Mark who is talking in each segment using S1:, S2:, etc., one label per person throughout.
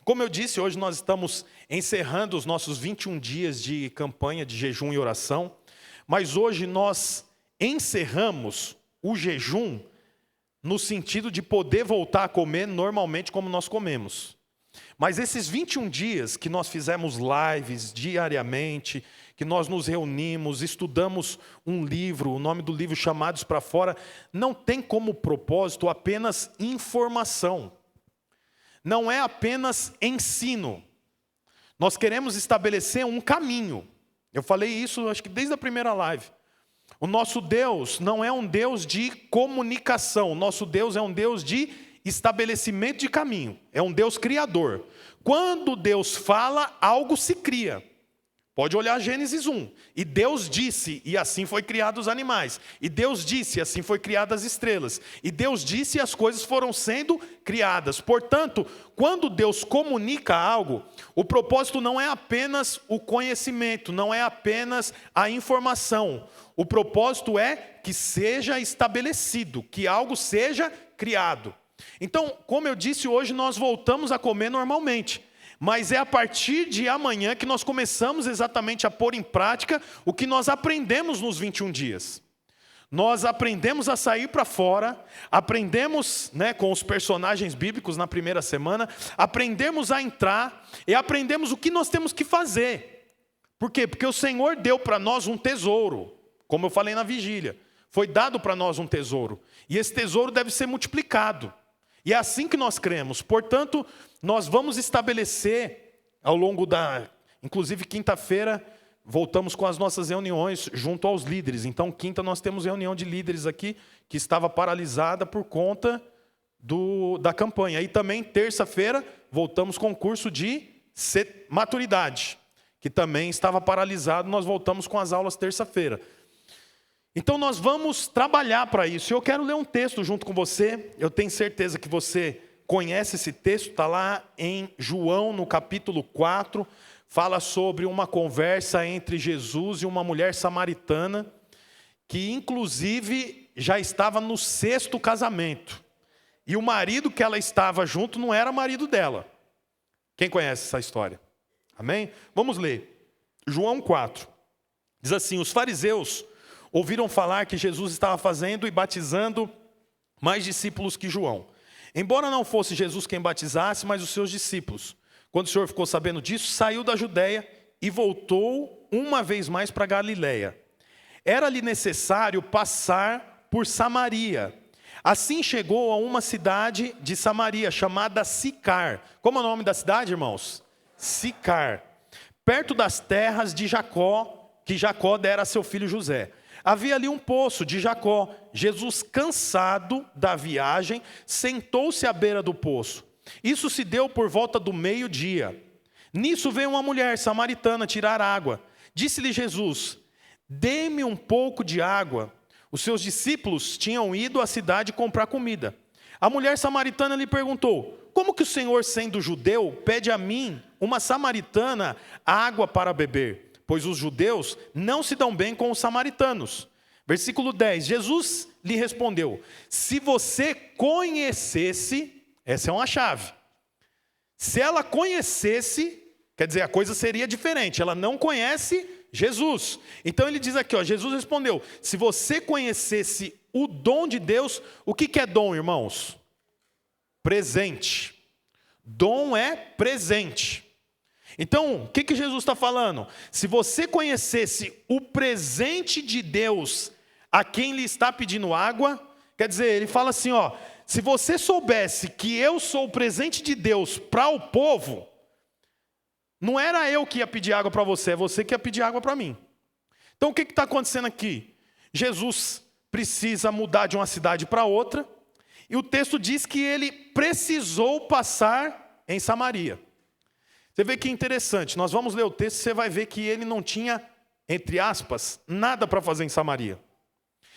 S1: Como eu disse, hoje nós estamos encerrando os nossos 21 dias de campanha de jejum e oração, mas hoje nós encerramos o jejum no sentido de poder voltar a comer normalmente como nós comemos. Mas esses 21 dias que nós fizemos lives diariamente, que nós nos reunimos, estudamos um livro, o nome do livro Chamados para Fora, não tem como propósito apenas informação. Não é apenas ensino. Nós queremos estabelecer um caminho. Eu falei isso, acho que desde a primeira live. O nosso Deus não é um Deus de comunicação. O nosso Deus é um Deus de estabelecimento de caminho. É um Deus criador. Quando Deus fala, algo se cria. Pode olhar Gênesis 1. E Deus disse, e assim foi criados os animais. E Deus disse, e assim foi criadas as estrelas. E Deus disse, e as coisas foram sendo criadas. Portanto, quando Deus comunica algo, o propósito não é apenas o conhecimento, não é apenas a informação. O propósito é que seja estabelecido, que algo seja criado. Então, como eu disse, hoje nós voltamos a comer normalmente. Mas é a partir de amanhã que nós começamos exatamente a pôr em prática o que nós aprendemos nos 21 dias. Nós aprendemos a sair para fora, aprendemos com os personagens bíblicos na primeira semana, aprendemos a entrar e aprendemos o que nós temos que fazer. Por quê? Porque o Senhor deu para nós um tesouro, como eu falei na vigília. Foi dado para nós um tesouro, e esse tesouro deve ser multiplicado. E é assim que nós cremos. Portanto, nós vamos estabelecer ao longo inclusive quinta-feira, voltamos com as nossas reuniões junto aos líderes. Então, quinta nós temos reunião de líderes aqui, que estava paralisada por conta da campanha. E também, terça-feira, voltamos com o curso de maturidade, que também estava paralisado, nós voltamos com as aulas terça-feira. Então nós vamos trabalhar para isso. Eu quero ler um texto junto com você. Eu tenho certeza que você conhece esse texto. Está lá em João, no capítulo 4. Fala sobre uma conversa entre Jesus e uma mulher samaritana, que inclusive já estava no 6º casamento. E o marido que ela estava junto não era marido dela. Quem conhece essa história? Amém? Vamos ler. João 4. Diz assim: os fariseus ouviram falar que Jesus estava fazendo e batizando mais discípulos que João. Embora não fosse Jesus quem batizasse, mas os seus discípulos. Quando o Senhor ficou sabendo disso, saiu da Judeia e voltou uma vez mais para Galiléia. Era-lhe necessário passar por Samaria. Assim chegou a uma cidade de Samaria, chamada Sicar. Como é o nome da cidade, irmãos? Sicar. Perto das terras de Jacó, que Jacó dera a seu filho José. Havia ali um poço de Jacó. Jesus, cansado da viagem, sentou-se à beira do poço. Isso se deu por volta do meio-dia. Nisso veio uma mulher samaritana tirar água. Disse-lhe Jesus: dê-me um pouco de água. Os seus discípulos tinham ido à cidade comprar comida. A mulher samaritana lhe perguntou: como que o Senhor, sendo judeu, pede a mim, uma samaritana, água para beber? Pois os judeus não se dão bem com os samaritanos. Versículo 10, Jesus lhe respondeu: se você conhecesse, essa é uma chave. Se ela conhecesse, quer dizer, a coisa seria diferente. Ela não conhece Jesus. Então ele diz aqui, Jesus respondeu: se você conhecesse o dom de Deus, o que é dom, irmãos? Presente. Dom é presente. Então, o que Jesus está falando? Se você conhecesse o presente de Deus a quem lhe está pedindo água, quer dizer, ele fala assim, se você soubesse que eu sou o presente de Deus para o povo, não era eu que ia pedir água para você, é você que ia pedir água para mim. Então, o que está acontecendo aqui? Jesus precisa mudar de uma cidade para outra, e o texto diz que ele precisou passar em Samaria. Você vê que interessante, nós vamos ler o texto e você vai ver que ele não tinha, entre aspas, nada para fazer em Samaria.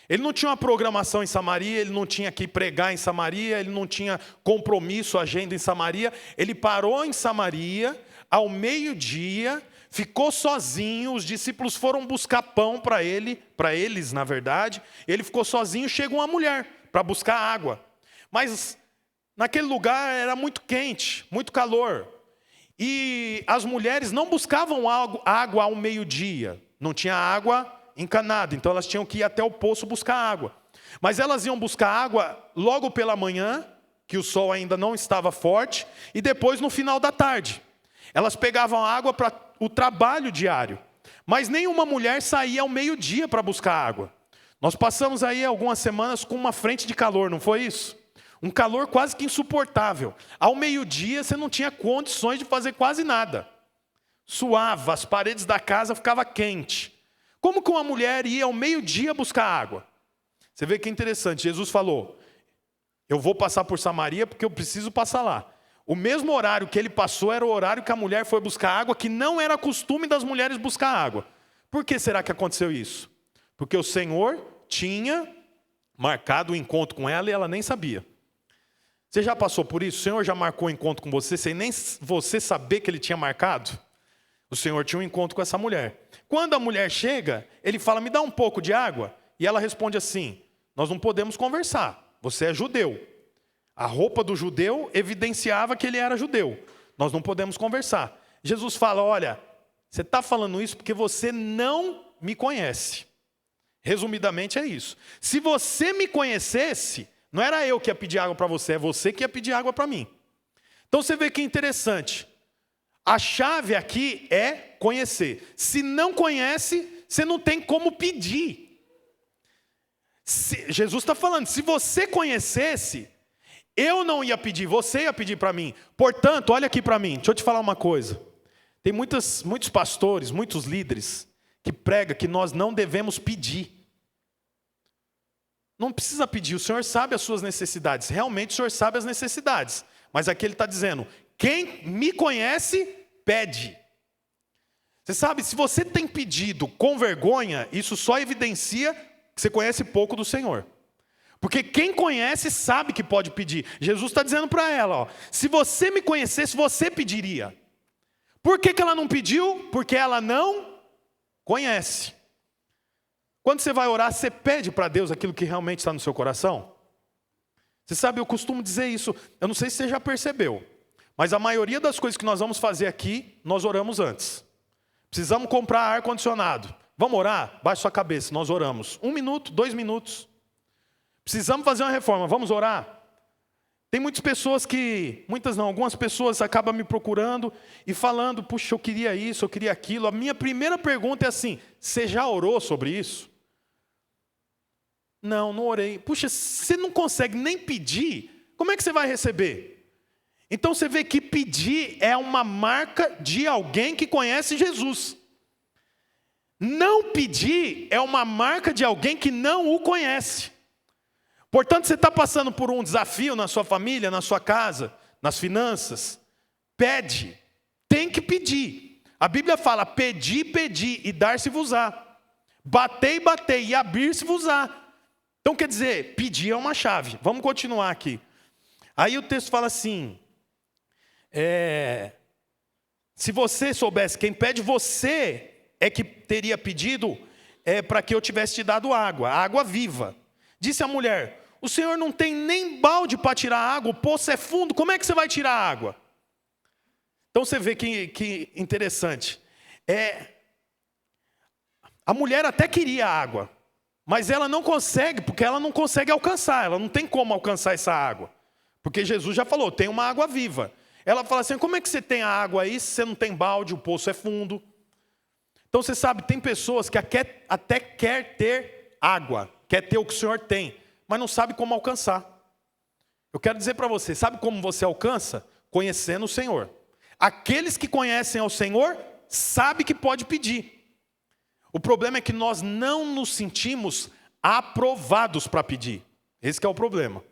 S1: Ele não tinha uma programação em Samaria, ele não tinha que pregar em Samaria, ele não tinha compromisso, agenda em Samaria. Ele parou em Samaria ao meio-dia, ficou sozinho, os discípulos foram buscar pão para eles, na verdade. Ele ficou sozinho, chega uma mulher para buscar água. Mas naquele lugar era muito quente, muito calor. E as mulheres não buscavam água ao meio-dia. Não tinha água encanada, então elas tinham que ir até o poço buscar água. Mas elas iam buscar água logo pela manhã, que o sol ainda não estava forte, e depois no final da tarde. Elas pegavam água para o trabalho diário. Mas nenhuma mulher saía ao meio-dia para buscar água. Nós passamos aí algumas semanas com uma frente de calor, não foi isso? Um calor quase que insuportável. Ao meio-dia você não tinha condições de fazer quase nada. Suava, as paredes da casa ficavam quentes. Como que uma mulher ia ao meio-dia buscar água? Você vê que é interessante, Jesus falou, eu vou passar por Samaria porque eu preciso passar lá. O mesmo horário que ele passou era o horário que a mulher foi buscar água, que não era costume das mulheres buscar água. Por que será que aconteceu isso? Porque o Senhor tinha marcado o encontro com ela e ela nem sabia. Você já passou por isso? O Senhor já marcou um encontro com você sem nem você saber que ele tinha marcado? O Senhor tinha um encontro com essa mulher. Quando a mulher chega, ele fala, me dá um pouco de água. E ela responde assim, nós não podemos conversar, você é judeu. A roupa do judeu evidenciava que ele era judeu. Nós não podemos conversar. Jesus fala, olha, você está falando isso porque você não me conhece. Resumidamente é isso. Se você me conhecesse, não era eu que ia pedir água para você, é você que ia pedir água para mim. Então você vê que interessante. A chave aqui é conhecer. Se não conhece, você não tem como pedir. Jesus está falando, se você conhecesse, eu não ia pedir, você ia pedir para mim. Portanto, olha aqui para mim, deixa eu te falar uma coisa. Tem muitos pastores, muitos líderes, que pregam que nós não devemos pedir. Não precisa pedir, o Senhor sabe as suas necessidades. Realmente o Senhor sabe as necessidades. Mas aqui ele está dizendo, quem me conhece, pede. Você sabe, se você tem pedido com vergonha, isso só evidencia que você conhece pouco do Senhor. Porque quem conhece sabe que pode pedir. Jesus está dizendo para ela, ó, se você me conhecesse, você pediria. Por que ela não pediu? Porque ela não conhece. Quando você vai orar, você pede para Deus aquilo que realmente está no seu coração? Você sabe, eu costumo dizer isso, eu não sei se você já percebeu, mas a maioria das coisas que nós vamos fazer aqui, nós oramos antes. Precisamos comprar ar-condicionado. Vamos orar? Baixe sua cabeça, nós oramos. 1 minuto, 2 minutos. Precisamos fazer uma reforma, vamos orar? Tem muitas pessoas muitas não, algumas pessoas acabam me procurando e falando, puxa, eu queria isso, eu queria aquilo. A minha primeira pergunta é assim, você já orou sobre isso? Não orei. Puxa, você não consegue nem pedir, como é que você vai receber? Então você vê que pedir é uma marca de alguém que conhece Jesus. Não pedir é uma marca de alguém que não o conhece. Portanto, você está passando por um desafio na sua família, na sua casa, nas finanças. Pede, tem que pedir. A Bíblia fala, pedi, pedi e dar-se-vos-á. Batei, batei e abrir-se-vos-á. Então quer dizer, pedir é uma chave. Vamos continuar aqui. Aí o texto fala assim, se você soubesse quem pede, você é que teria pedido para que eu tivesse te dado água viva. Disse a mulher, o Senhor não tem nem balde para tirar água, o poço é fundo, como é que você vai tirar água? Então você vê que interessante. A mulher até queria água, mas ela não consegue, porque ela não consegue alcançar, ela não tem como alcançar essa água. Porque Jesus já falou, tem uma água viva. Ela fala assim, como é que você tem a água aí se você não tem balde, o poço é fundo? Então você sabe, tem pessoas que até quer ter água, quer ter o que o Senhor tem, mas não sabe como alcançar. Eu quero dizer para você, sabe como você alcança? Conhecendo o Senhor. Aqueles que conhecem ao Senhor, sabem que pode pedir. O problema é que nós não nos sentimos aprovados para pedir. Esse que é o problema.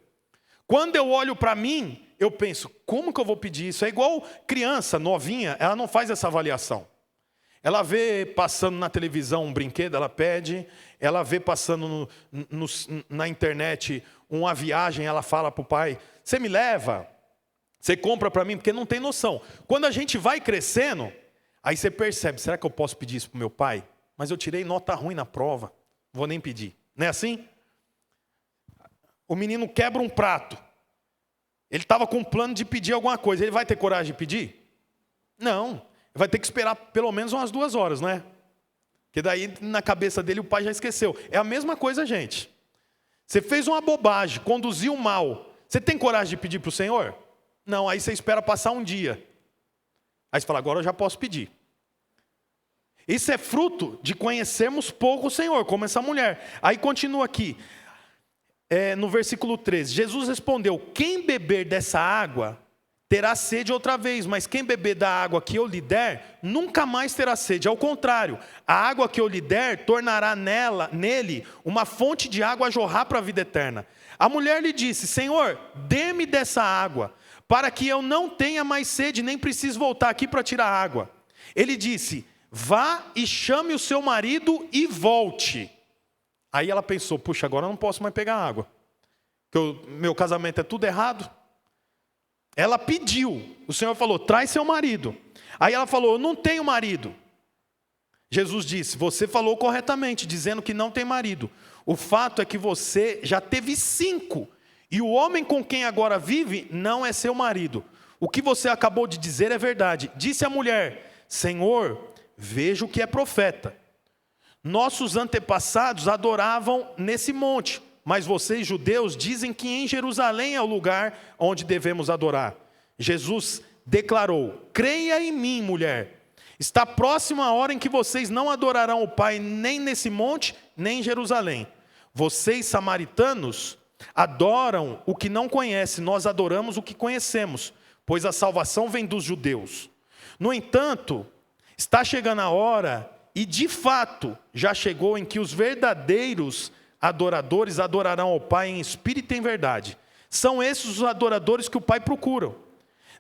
S1: Quando eu olho para mim, eu penso, como que eu vou pedir isso? É igual criança novinha, ela não faz essa avaliação. Ela vê passando na televisão um brinquedo, ela pede. Ela vê passando na internet uma viagem, ela fala para o pai, você me leva? Você compra para mim? Porque não tem noção. Quando a gente vai crescendo, aí você percebe, será que eu posso pedir isso para o meu pai? Mas eu tirei nota ruim na prova, não vou nem pedir. Não é assim? O menino quebra um prato. Ele estava com um plano de pedir alguma coisa, ele vai ter coragem de pedir? Não, vai ter que esperar pelo menos umas 2 horas, né? Porque daí na cabeça dele o pai já esqueceu. É a mesma coisa, gente. Você fez uma bobagem, conduziu mal. Você tem coragem de pedir para o Senhor? Não, aí você espera passar um dia. Aí você fala, agora eu já posso pedir. Isso é fruto de conhecermos pouco o Senhor, como essa mulher. Aí continua aqui, no versículo 13. Jesus respondeu, quem beber dessa água terá sede outra vez, mas quem beber da água que eu lhe der, nunca mais terá sede. Ao contrário, a água que eu lhe der tornará nele uma fonte de água a jorrar para a vida eterna. A mulher lhe disse, Senhor, dê-me dessa água, para que eu não tenha mais sede, nem precise voltar aqui para tirar água. Ele disse, vá e chame o seu marido e volte. Aí ela pensou, puxa, agora eu não posso mais pegar água, porque meu casamento é tudo errado. Ela pediu, o Senhor falou, traz seu marido. Aí ela falou, eu não tenho marido. Jesus disse, você falou corretamente, dizendo que não tem marido. O fato é que você já teve 5, e o homem com quem agora vive não é seu marido. O que você acabou de dizer é verdade. Disse a mulher, Senhor, vejo que é profeta. Nossos antepassados adoravam nesse monte, mas vocês, judeus, dizem que em Jerusalém é o lugar onde devemos adorar. Jesus declarou, creia em mim, mulher. Está próxima a hora em que vocês não adorarão o Pai nem nesse monte, nem em Jerusalém. Vocês, samaritanos, adoram o que não conhecem, nós adoramos o que conhecemos, pois a salvação vem dos judeus. No entanto, está chegando a hora, e de fato já chegou, em que os verdadeiros adoradores adorarão ao Pai em espírito e em verdade. São esses os adoradores que o Pai procura.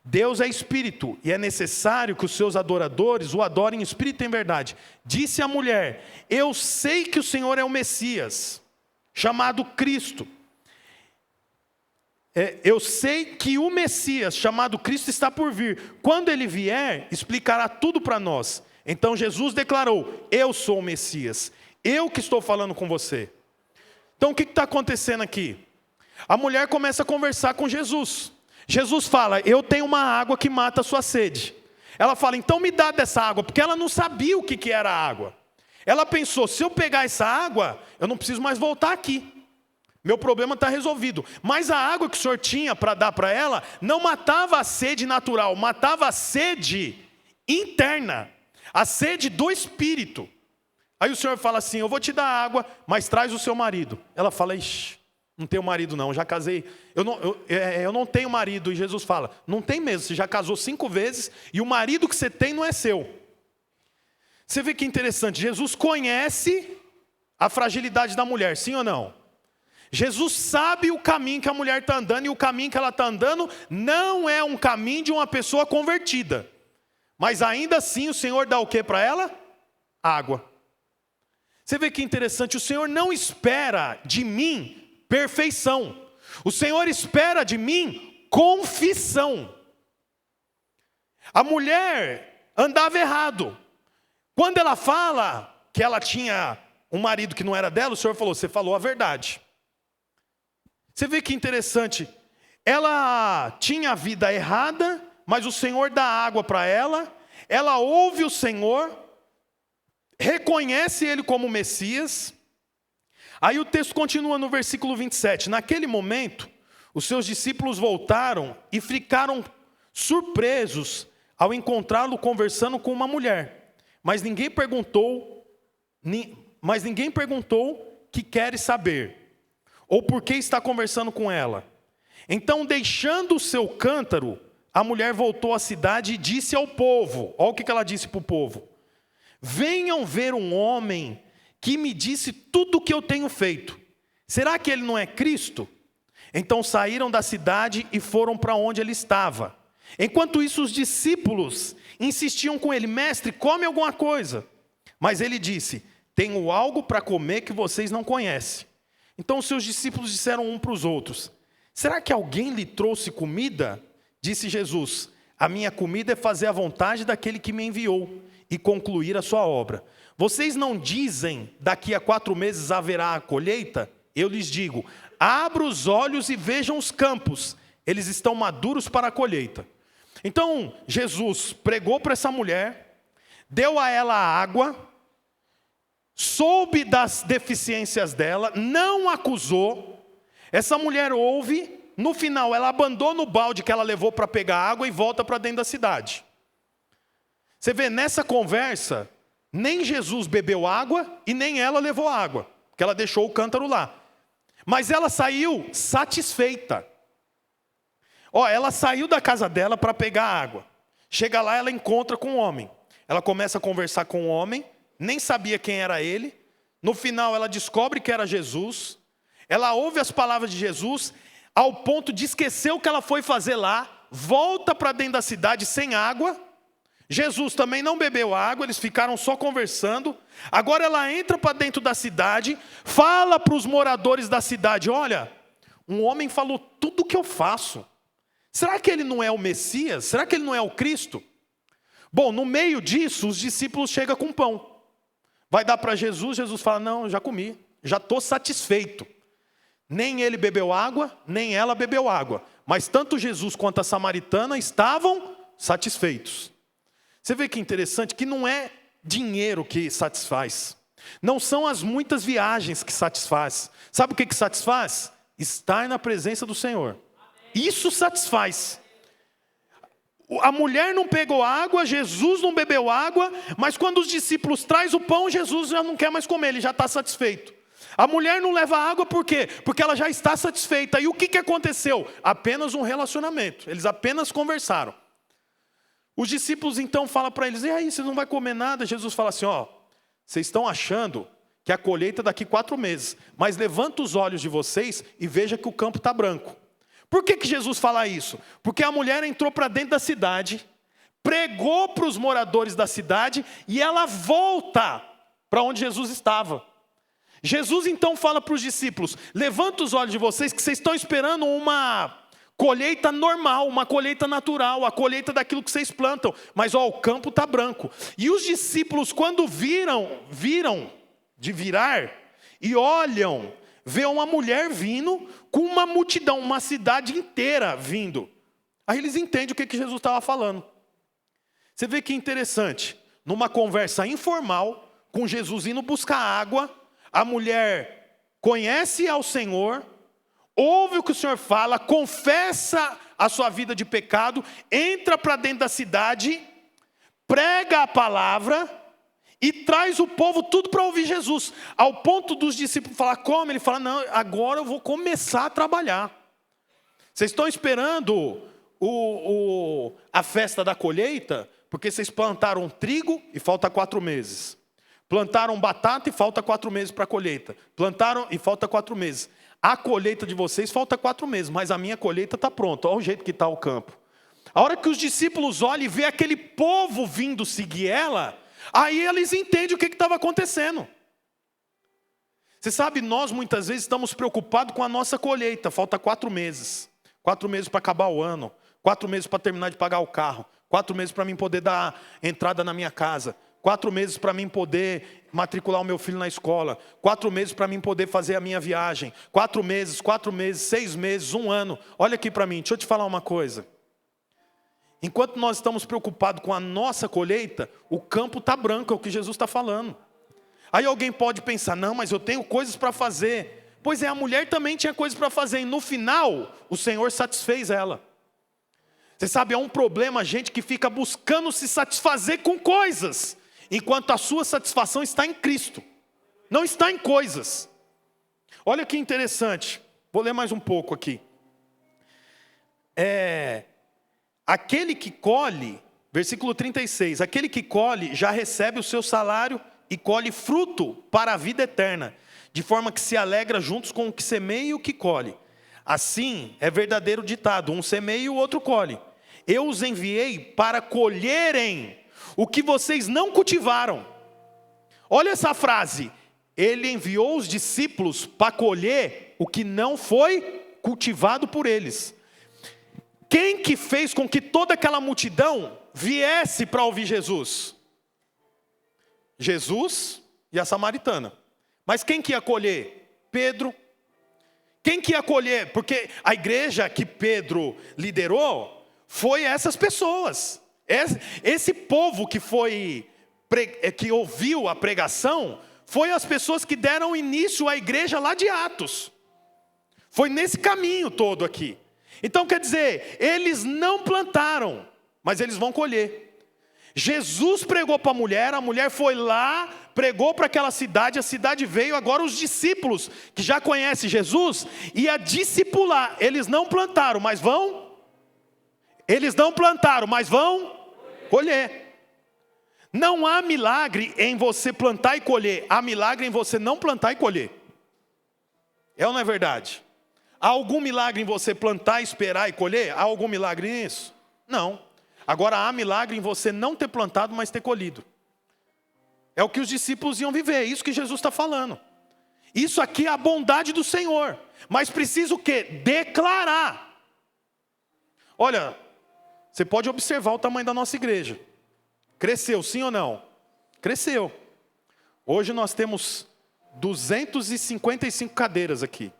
S1: Deus é espírito, e é necessário que os seus adoradores o adorem em espírito e em verdade. Disse a mulher, eu sei que o Senhor é o Messias, chamado Cristo. Eu sei que o Messias, chamado Cristo, está por vir. Quando ele vier, explicará tudo para nós. Então Jesus declarou, eu sou o Messias, eu que estou falando com você. Então o que está acontecendo aqui? A mulher começa a conversar com Jesus. Jesus fala, eu tenho uma água que mata a sua sede. Ela fala, então me dá dessa água, porque ela não sabia o que era água. Ela pensou, se eu pegar essa água, eu não preciso mais voltar aqui. Meu problema está resolvido. Mas a água que o Senhor tinha para dar para ela, não matava a sede natural, matava a sede interna, a sede do Espírito. Aí o Senhor fala assim, eu vou te dar água, mas traz o seu marido. Ela fala, ixi, não tenho marido não, já casei. Eu não tenho marido. E Jesus fala, não tem mesmo, você já casou 5 vezes, e o marido que você tem não é seu. Você vê que interessante, Jesus conhece a fragilidade da mulher, sim ou não? Jesus sabe o caminho que a mulher está andando, e o caminho que ela está andando não é um caminho de uma pessoa convertida. Mas ainda assim o Senhor dá o que para ela? Água. Você vê que interessante, o Senhor não espera de mim perfeição. O Senhor espera de mim confissão. A mulher andava errado. Quando ela fala que ela tinha um marido que não era dela, o Senhor falou, você falou a verdade. Você vê que interessante, ela tinha a vida errada, mas o Senhor dá água para ela ouve o Senhor, reconhece Ele como Messias. Aí o texto continua no versículo 27. Naquele momento, os seus discípulos voltaram e ficaram surpresos ao encontrá-lo conversando com uma mulher. Mas ninguém perguntou que queres saber, ou por que está conversando com ela. Então, deixando o seu cântaro, a mulher voltou à cidade e disse ao povo, olha o que ela disse para o povo. Venham ver um homem que me disse tudo o que eu tenho feito. Será que ele não é Cristo? Então saíram da cidade e foram para onde ele estava. Enquanto isso, os discípulos insistiam com ele, mestre, come alguma coisa. Mas ele disse, tenho algo para comer que vocês não conhecem. Então os seus discípulos disseram um para os outros, será que alguém lhe trouxe comida? Disse Jesus, a minha comida é fazer a vontade daquele que me enviou e concluir a sua obra. Vocês não dizem, daqui a 4 meses haverá a colheita? Eu lhes digo, abra os olhos e vejam os campos, eles estão maduros para a colheita. Então, Jesus pregou para essa mulher, deu a ela água, soube das deficiências dela, não acusou. Essa mulher ouve, no final ela abandona o balde que ela levou para pegar água e volta para dentro da cidade. Você vê, nessa conversa, nem Jesus bebeu água e nem ela levou água, porque ela deixou o cântaro lá. Mas ela saiu satisfeita. Ela saiu da casa dela para pegar água. Chega lá, ela encontra com um homem. Ela começa a conversar com o homem, nem sabia quem era ele. No final, ela descobre que era Jesus. Ela ouve as palavras de Jesus, ao ponto de esquecer o que ela foi fazer lá, volta para dentro da cidade sem água. Jesus também não bebeu água, eles ficaram só conversando. Agora ela entra para dentro da cidade, fala para os moradores da cidade: olha, um homem falou tudo o que eu faço. Será que ele não é o Messias? Será que ele não é o Cristo? Bom, no meio disso, os discípulos chegam com pão. Vai dar para Jesus, Jesus fala: não, já comi, já estou satisfeito. Nem ele bebeu água, nem ela bebeu água. Mas tanto Jesus quanto a samaritana estavam satisfeitos. Você vê que interessante, que não é dinheiro que satisfaz. Não são as muitas viagens que satisfaz. Sabe o que satisfaz? Estar na presença do Senhor. Isso satisfaz. A mulher não pegou água, Jesus não bebeu água, mas quando os discípulos trazem o pão, Jesus já não quer mais comer, ele já está satisfeito. A mulher não leva água por quê? Porque ela já está satisfeita. E o que aconteceu? Apenas um relacionamento. Eles apenas conversaram. Os discípulos então falam para eles: e aí, vocês não vão comer nada? Jesus fala assim: vocês estão achando que a colheita é daqui 4 meses, mas levanta os olhos de vocês e veja que o campo está branco. Por que Jesus fala isso? Porque a mulher entrou para dentro da cidade, pregou para os moradores da cidade e ela volta para onde Jesus estava. Jesus então fala para os discípulos: levanta os olhos de vocês, que vocês estão esperando uma colheita normal, uma colheita natural, a colheita daquilo que vocês plantam. Mas o campo está branco. E os discípulos, quando viram de virar e olham, vê uma mulher vindo com uma multidão, uma cidade inteira vindo. Aí eles entendem o que Jesus estava falando. Você vê que interessante, numa conversa informal, com Jesus indo buscar água, a mulher conhece ao Senhor, ouve o que o Senhor fala, confessa a sua vida de pecado, entra para dentro da cidade, prega a palavra e traz o povo tudo para ouvir Jesus. Ao ponto dos discípulos falar: como? Ele fala: não, agora eu vou começar a trabalhar. Vocês estão esperando a festa da colheita, porque vocês plantaram trigo e falta 4 meses. Plantaram batata e falta 4 meses para a colheita. Plantaram e falta 4 meses. A colheita de vocês falta 4 meses, mas a minha colheita está pronta. Olha o jeito que está o campo. A hora que os discípulos olham e vê aquele povo vindo seguir ela, aí eles entendem o que estava acontecendo. Você sabe, nós muitas vezes estamos preocupados com a nossa colheita. Falta 4 meses. 4 meses para acabar o ano. 4 meses para terminar de pagar o carro. 4 meses para mim poder dar entrada na minha casa. 4 meses para mim poder matricular o meu filho na escola. 4 meses para mim poder fazer a minha viagem. 4 meses, 6 meses, 1 ano. Olha aqui para mim, deixa eu te falar uma coisa. Enquanto nós estamos preocupados com a nossa colheita, o campo está branco, é o que Jesus está falando. Aí alguém pode pensar: não, mas eu tenho coisas para fazer. Pois é, a mulher também tinha coisas para fazer. E no final, o Senhor satisfez ela. Você sabe, é um problema a gente que fica buscando se satisfazer com coisas, enquanto a sua satisfação está em Cristo, não está em coisas. Olha que interessante, vou ler mais um pouco aqui. Aquele que colhe, versículo 36, aquele que colhe já recebe o seu salário e colhe fruto para a vida eterna, de forma que se alegra juntos com o que semeia e o que colhe. Assim é verdadeiro ditado: um semeia e o outro colhe. Eu os enviei para colherem o que vocês não cultivaram. Olha essa frase: ele enviou os discípulos para colher o que não foi cultivado por eles. Quem que fez com que toda aquela multidão viesse para ouvir Jesus? Jesus e a samaritana. Mas quem que ia colher? Pedro. Quem que ia colher? Porque a igreja que Pedro liderou foi essas pessoas. Esse povo que ouviu a pregação, foi as pessoas que deram início à igreja lá de Atos. Foi nesse caminho todo aqui. Então quer dizer, eles não plantaram, mas eles vão colher. Jesus pregou para a mulher foi lá, pregou para aquela cidade, a cidade veio, agora os discípulos, que já conhecem Jesus, ia discipular. Eles não plantaram, mas vão? Eles não plantaram, mas vão colher. Não há milagre em você plantar e colher, há milagre em você não plantar e colher. É ou não é verdade? Há algum milagre em você plantar, esperar e colher? Há algum milagre nisso? Não. Agora há milagre em você não ter plantado, mas ter colhido. É o que os discípulos iam viver, é isso que Jesus está falando. Isso aqui é a bondade do Senhor. Mas precisa o quê? Declarar. Olha, você pode observar o tamanho da nossa igreja. Cresceu, sim ou não? Cresceu. Hoje nós temos 255 cadeiras aqui.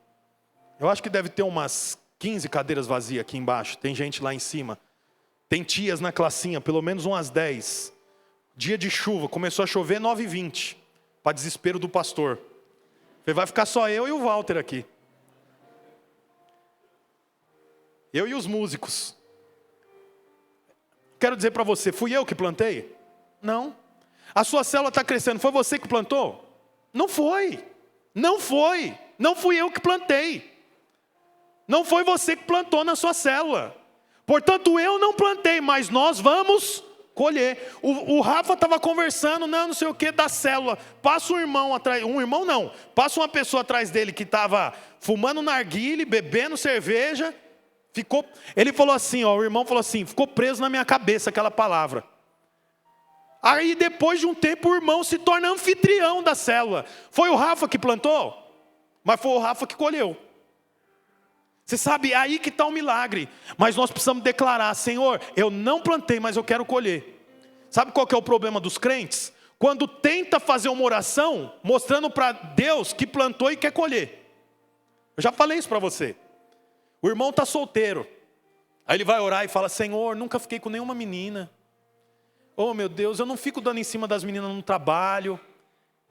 S1: Eu acho que deve ter umas 15 cadeiras vazias aqui embaixo. Tem gente lá em cima. Tem tias na classinha, pelo menos umas 10. Dia de chuva, começou a chover 9h20. Para desespero do pastor. Vai ficar só eu e o Walter aqui. Eu e os músicos. Quero dizer para você, fui eu que plantei? Não. A sua célula está crescendo, foi você que plantou? Não foi. Não foi. Não fui eu que plantei. Não foi você que plantou na sua célula. Portanto, eu não plantei, mas nós vamos colher. O Rafa estava conversando, não sei o que, da célula. Passa um irmão atrás, passa uma pessoa atrás dele que estava fumando narguile, bebendo cerveja. Ele falou assim, o irmão falou assim, ficou preso na minha cabeça aquela palavra. Aí depois de um tempo o irmão se torna anfitrião da célula. Foi o Rafa que plantou? Mas foi o Rafa que colheu. Você sabe, é aí que está o milagre. Mas nós precisamos declarar, Senhor, eu não plantei, mas eu quero colher. Sabe qual que é o problema dos crentes? Quando tenta fazer uma oração, mostrando para Deus que plantou e quer colher. Eu já falei isso para você. O irmão está solteiro. Aí ele vai orar e fala, Senhor, nunca fiquei com nenhuma menina. Oh meu Deus, eu não fico dando em cima das meninas no trabalho,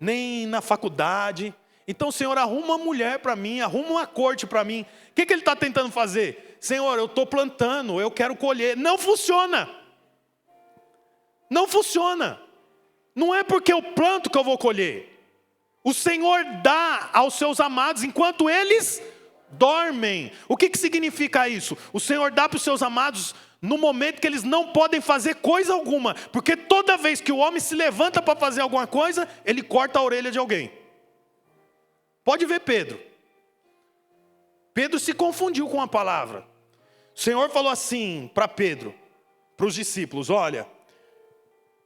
S1: nem na faculdade. Então, Senhor, arruma uma mulher para mim, arruma uma corte para mim. O que ele está tentando fazer? Senhor, eu estou plantando, eu quero colher. Não funciona. Não funciona. Não é porque eu planto que eu vou colher. O Senhor dá aos seus amados enquanto eles dormem. O que significa isso? O Senhor dá para os seus amados no momento que eles não podem fazer coisa alguma. Porque toda vez que o homem se levanta para fazer alguma coisa, ele corta a orelha de alguém. Pode ver Pedro. Pedro se confundiu com a palavra. O Senhor falou assim para Pedro, para os discípulos, olha,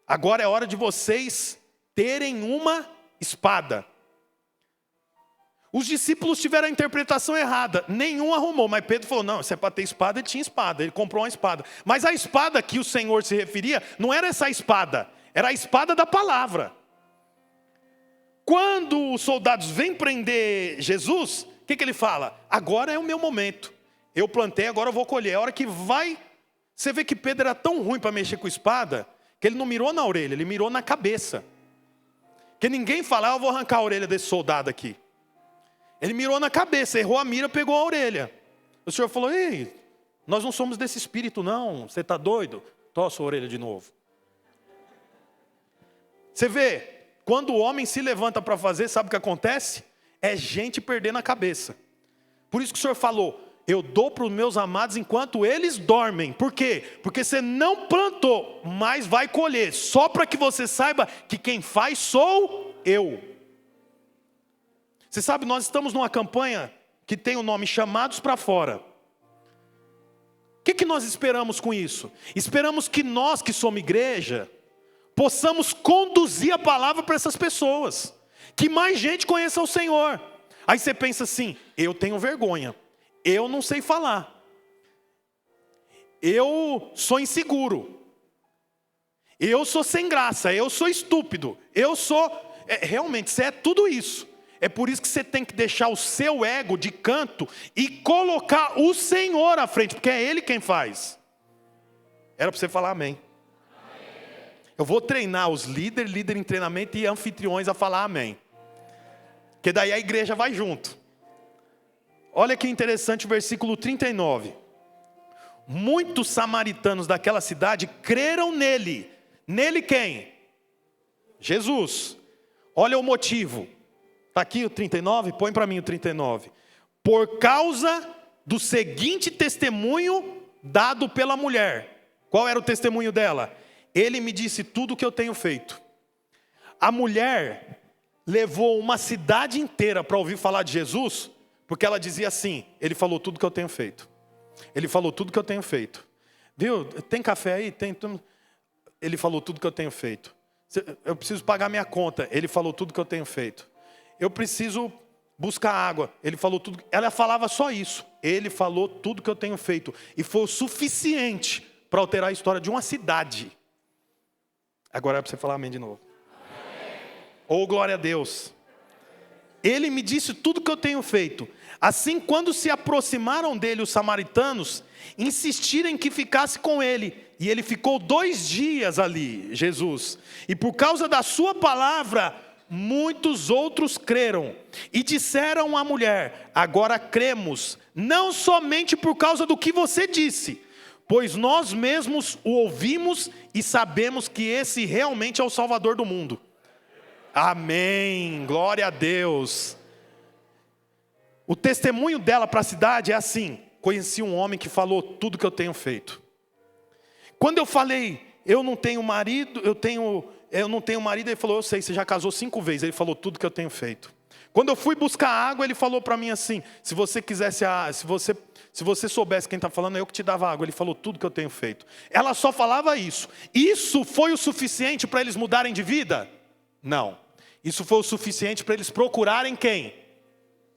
S1: agora é hora de vocês terem uma espada. Os discípulos tiveram a interpretação errada, nenhum arrumou, mas Pedro falou, não, se é para ter espada, ele tinha espada, ele comprou uma espada. Mas a espada que o Senhor se referia, não era essa espada, era a espada da palavra. Quando os soldados vêm prender Jesus, o que ele fala? Agora é o meu momento. Eu plantei, agora eu vou colher. A hora que vai... Você vê que Pedro era tão ruim para mexer com espada, que ele não mirou na orelha, ele mirou na cabeça. Que ninguém fala, eu vou arrancar a orelha desse soldado aqui. Ele mirou na cabeça, errou a mira, pegou a orelha. O Senhor falou, ei, nós não somos desse espírito não, você está doido? Toma a sua orelha de novo. Você vê... Quando o homem se levanta para fazer, sabe o que acontece? É gente perdendo a cabeça. Por isso que o Senhor falou, eu dou para os meus amados enquanto eles dormem. Por quê? Porque você não plantou, mas vai colher. Só para que você saiba que quem faz sou eu. Você sabe, nós estamos numa campanha que tem o nome Chamados para Fora. O que nós esperamos com isso? Esperamos que nós que somos igreja... possamos conduzir a palavra para essas pessoas. Que mais gente conheça o Senhor. Aí você pensa assim, eu tenho vergonha. Eu não sei falar. Eu sou inseguro. Eu sou sem graça. Eu sou estúpido. Eu sou... realmente, você é tudo isso. É por isso que você tem que deixar o seu ego de canto e colocar o Senhor à frente. Porque é Ele quem faz. Era para você falar amém. Eu vou treinar os líder em treinamento e anfitriões a falar amém. Porque daí a igreja vai junto. Olha que interessante o versículo 39. Muitos samaritanos daquela cidade creram nele. Nele quem? Jesus. Olha o motivo. Está aqui o 39? Põe para mim o 39. Por causa do seguinte testemunho dado pela mulher. Qual era o testemunho dela? Ele me disse tudo o que eu tenho feito. A mulher levou uma cidade inteira para ouvir falar de Jesus, porque ela dizia assim: ele falou tudo que eu tenho feito. Ele falou tudo que eu tenho feito. Viu? Tem café aí? Tem. Ele falou tudo que eu tenho feito. Eu preciso pagar minha conta. Ele falou tudo que eu tenho feito. Eu preciso buscar água. Ele falou tudo. Ela falava só isso. Ele falou tudo que eu tenho feito. E foi o suficiente para alterar a história de uma cidade. Agora é para você falar amém de novo. Amém. Ou glória a Deus. Ele me disse tudo que eu tenho feito. Assim, quando se aproximaram dele os samaritanos, insistiram em que ficasse com ele. E ele ficou 2 dias ali, Jesus. E por causa da sua palavra, muitos outros creram. E disseram à mulher: agora cremos, não somente por causa do que você disse, pois nós mesmos o ouvimos e sabemos que esse realmente é o Salvador do mundo. Amém, glória a Deus. O testemunho dela para a cidade é assim: conheci um homem que falou tudo que eu tenho feito. Quando eu falei, eu não tenho marido, ele falou: eu sei, você já casou 5 vezes. Ele falou tudo que eu tenho feito. Quando eu fui buscar água, ele falou para mim assim: se você soubesse quem está falando, eu que te dava água. Ele falou tudo que eu tenho feito. Ela só falava isso. Isso foi o suficiente para eles mudarem de vida? Não. Isso foi o suficiente para eles procurarem quem?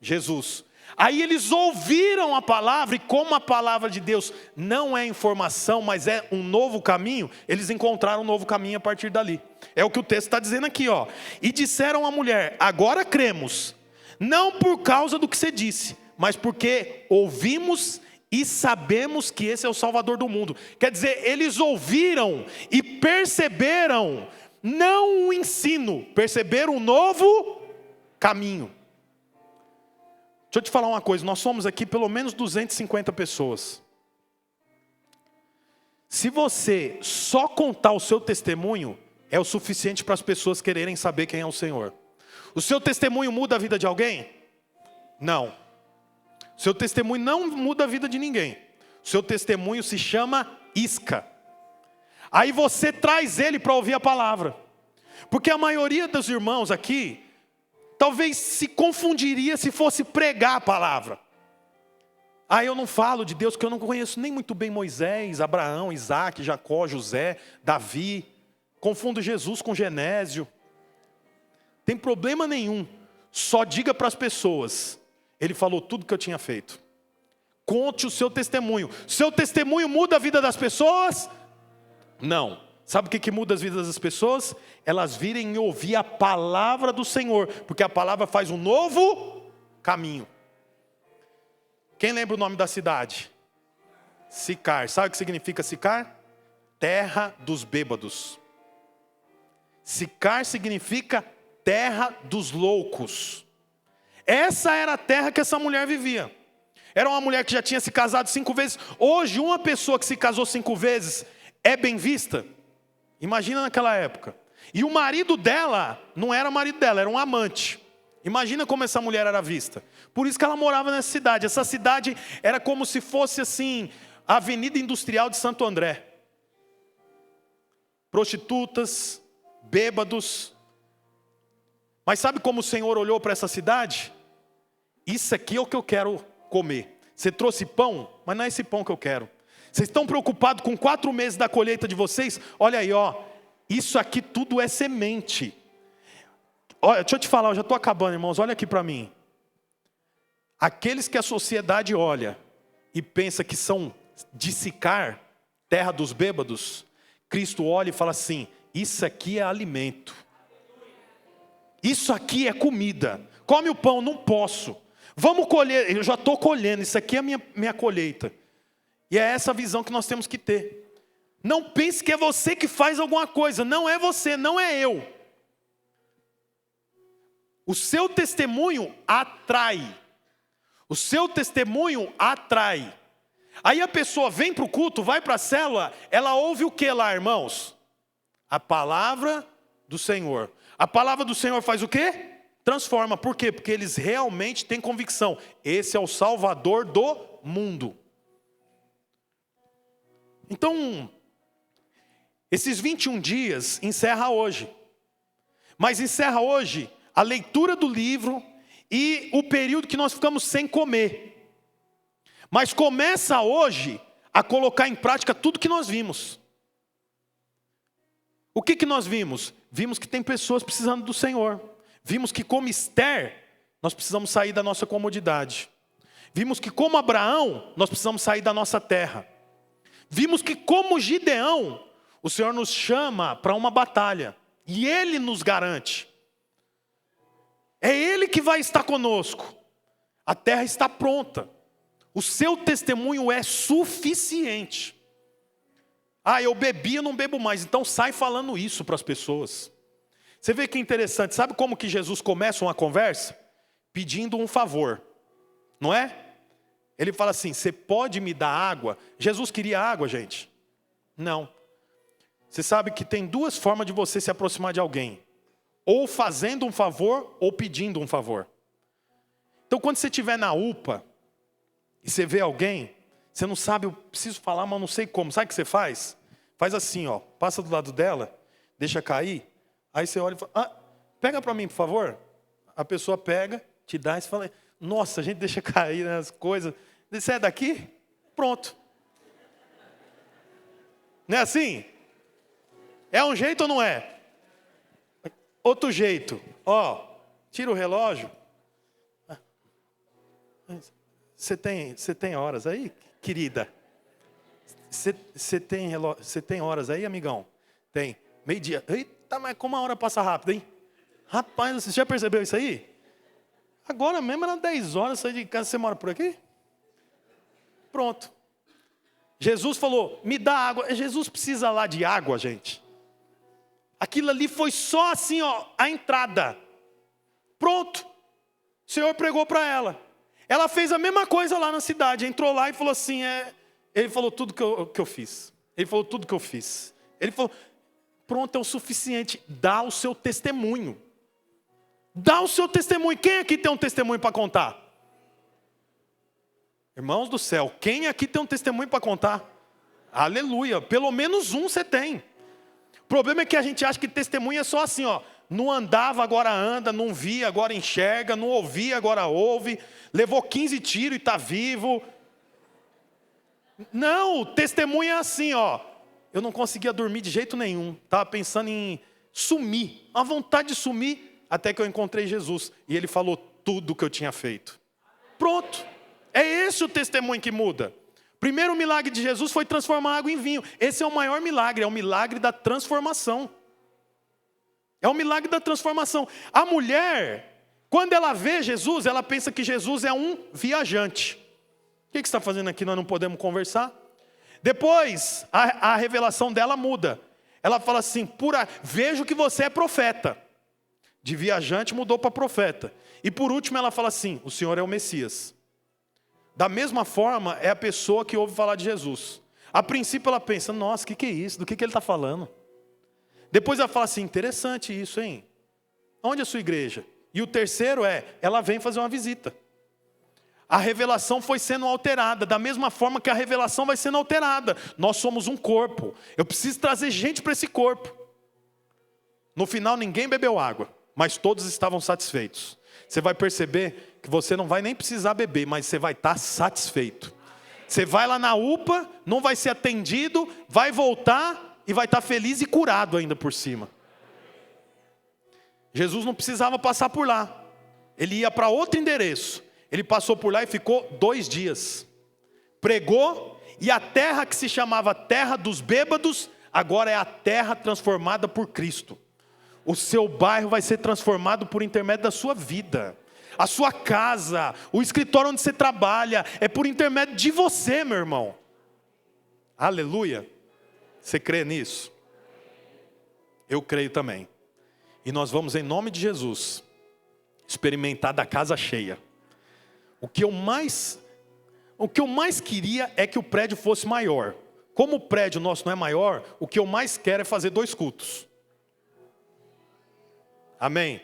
S1: Jesus. Aí eles ouviram a palavra, e como a palavra de Deus não é informação, mas é um novo caminho, eles encontraram um novo caminho a partir dali. É o que o texto está dizendo aqui, ó. E disseram à mulher: agora cremos, não por causa do que você disse, mas porque ouvimos e sabemos que esse é o Salvador do mundo. Quer dizer, eles ouviram e perceberam, não o ensino, perceberam um novo caminho. Deixa eu te falar uma coisa, nós somos aqui pelo menos 250 pessoas. Se você só contar o seu testemunho, é o suficiente para as pessoas quererem saber quem é o Senhor. O seu testemunho muda a vida de alguém? Não. O seu testemunho não muda a vida de ninguém. O seu testemunho se chama isca. Aí você traz ele para ouvir a palavra. Porque a maioria dos irmãos aqui talvez se confundiria se fosse pregar a palavra. Eu não falo de Deus, que eu não conheço nem muito bem Moisés, Abraão, Isaac, Jacó, José, Davi. Confundo Jesus com Genésio. Tem problema nenhum. Só diga para as pessoas: ele falou tudo que eu tinha feito. Conte o seu testemunho. Seu testemunho muda a vida das pessoas? Não. Sabe o que muda as vidas das pessoas? Elas virem e ouvir a palavra do Senhor, porque a palavra faz um novo caminho. Quem lembra o nome da cidade? Sicar. Sabe o que significa Sicar? Terra dos bêbados. Sicar significa terra dos loucos. Essa era a terra que essa mulher vivia. Era uma mulher que já tinha se casado 5 vezes. Hoje, uma pessoa que se casou 5 vezes é bem vista? Imagina naquela época. E o marido dela não era marido dela, era um amante. Imagina como essa mulher era vista. Por isso que ela morava nessa cidade. Essa cidade era como se fosse assim, a Avenida Industrial de Santo André. Prostitutas, bêbados. Mas sabe como o Senhor olhou para essa cidade? Isso aqui é o que eu quero comer. Você trouxe pão, mas não é esse pão que eu quero. Vocês estão preocupados com 4 meses da colheita de vocês? Olha aí, ó. Isso aqui tudo é semente. Olha, deixa eu te falar, eu já estou acabando, irmãos. Olha aqui para mim. Aqueles que a sociedade olha e pensa que são de Sicar, terra dos bêbados, Cristo olha e fala assim: isso aqui é alimento. Isso aqui é comida. Come o pão, não posso. Vamos colher, eu já estou colhendo, isso aqui é a minha colheita. E é essa visão que nós temos que ter. Não pense que é você que faz alguma coisa. Não é você, não é eu. O seu testemunho atrai. O seu testemunho atrai. Aí a pessoa vem para o culto, vai para a célula, ela ouve o que lá, irmãos? A palavra do Senhor. A palavra do Senhor faz o quê? Transforma. Por quê? Porque eles realmente têm convicção. Esse é o Salvador do mundo. Então, esses 21 dias encerra hoje. Mas encerra hoje a leitura do livro e o período que nós ficamos sem comer. Mas começa hoje a colocar em prática tudo que nós vimos. O que nós vimos? Vimos que tem pessoas precisando do Senhor. Vimos que como Esther, nós precisamos sair da nossa comodidade. Vimos que como Abraão, nós precisamos sair da nossa terra. Vimos que como Gideão, o Senhor nos chama para uma batalha. E Ele nos garante. É Ele que vai estar conosco. A terra está pronta. O seu testemunho é suficiente. Ah, eu bebi, eu não bebo mais. Então sai falando isso para as pessoas. Você vê que é interessante. Sabe como que Jesus começa uma conversa? Pedindo um favor. Não é? Ele fala assim, você pode me dar água? Jesus queria água, gente? Não. Você sabe que tem duas formas de você se aproximar de alguém. Ou fazendo um favor, ou pedindo um favor. Então quando você estiver na UPA, e você vê alguém, você não sabe, eu preciso falar, mas não sei como. Sabe o que você faz? Faz assim, ó, passa do lado dela, deixa cair, aí você olha e fala, pega para mim, por favor. A pessoa pega, te dá e você fala, nossa, a gente deixa cair nas coisas. Você é daqui? Pronto. Não é assim? É um jeito ou não é? Outro jeito, ó, tira o relógio. Você tem horas aí, querida? Você tem horas aí, amigão? Tem. Meio-dia. Eita, mas como a hora passa rápido, hein? Rapaz, você já percebeu isso aí? Agora mesmo era 10 horas, sair de casa, você mora por aqui? Pronto. Jesus falou, me dá água. Jesus precisa lá de água, gente. Aquilo ali foi só assim, ó, a entrada. Pronto. O Senhor pregou para ela. Ela fez a mesma coisa lá na cidade. Entrou lá e falou assim, Ele falou tudo que eu fiz. Ele falou tudo que eu fiz. Ele falou, pronto, é o suficiente. Dá o seu testemunho. Dá o seu testemunho. Quem aqui tem um testemunho para contar? Irmãos do céu, quem aqui tem um testemunho para contar? Aleluia, pelo menos um você tem. O problema é que a gente acha que testemunho é só assim, ó. Não andava, agora anda, não via, agora enxerga, não ouvia, agora ouve, levou 15 tiros e está vivo. Não, testemunho é assim, ó. Eu não conseguia dormir de jeito nenhum, estava pensando em sumir, a vontade de sumir, até que eu encontrei Jesus. E Ele falou tudo o que eu tinha feito. Pronto, é esse o testemunho que muda. Primeiro milagre de Jesus foi transformar água em vinho. Esse é o maior milagre, é o milagre da transformação. É o milagre da transformação. A mulher, quando ela vê Jesus, ela pensa que Jesus é um viajante. O que você está fazendo aqui? Nós não podemos conversar? Depois, a revelação dela muda. Ela fala assim, vejo que você é profeta. De viajante mudou para profeta. E por último ela fala assim, o Senhor é o Messias. Da mesma forma, é a pessoa que ouve falar de Jesus. A princípio ela pensa, nossa, o que é isso? Do que ele está falando? Depois ela fala assim, interessante isso, hein? Onde é a sua igreja? E o terceiro ela vem fazer uma visita. A revelação foi sendo alterada, da mesma forma que a revelação vai sendo alterada. Nós somos um corpo. Eu preciso trazer gente para esse corpo. No final ninguém bebeu água, mas todos estavam satisfeitos. Você vai perceber que você não vai nem precisar beber, mas você vai estar satisfeito. Você vai lá na UPA, não vai ser atendido, vai voltar e vai estar feliz e curado ainda por cima. Jesus não precisava passar por lá. Ele ia para outro endereço. Ele passou por lá e ficou 2 dias. Pregou, e a terra que se chamava terra dos bêbados, agora é a terra transformada por Cristo. O seu bairro vai ser transformado por intermédio da sua vida. A sua casa, o escritório onde você trabalha, é por intermédio de você, meu irmão. Aleluia. Você crê nisso? Eu creio também. E nós vamos, em nome de Jesus, experimentar da casa cheia. O que eu mais queria é que o prédio fosse maior. Como o prédio nosso não é maior, o que eu mais quero é fazer 2 cultos. Amém?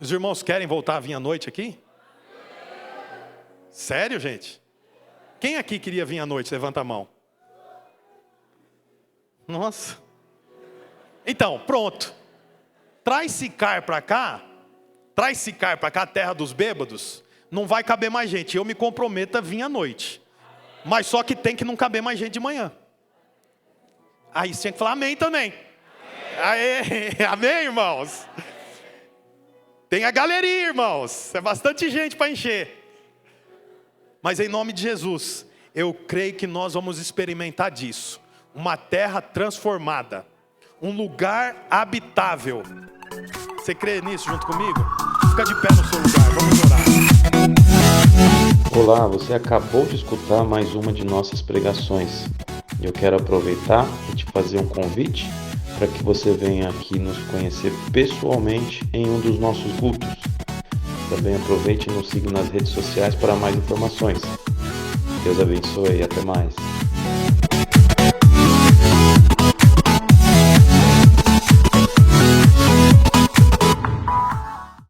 S1: Os irmãos querem voltar a vir à noite aqui? Sério, gente? Quem aqui queria vir à noite? Levanta a mão. Nossa. Então, pronto. Traz Sicar para cá, a terra dos bêbados, não vai caber mais gente. Eu me comprometo a vir à noite. Mas só que tem que não caber mais gente de manhã. Aí você tinha que falar amém também. Aê, amém, irmãos? Tem a galeria, irmãos. É bastante gente para encher. Mas em nome de Jesus, eu creio que nós vamos experimentar disso. Uma terra transformada. Um lugar habitável. Você crê nisso junto comigo? Fica de pé no seu lugar, vamos orar.
S2: Olá, você acabou de escutar mais uma de nossas pregações. Eu quero aproveitar e te fazer um convite para que você venha aqui nos conhecer pessoalmente em um dos nossos cultos. Também aproveite e nos siga nas redes sociais para mais informações. Deus abençoe e até mais.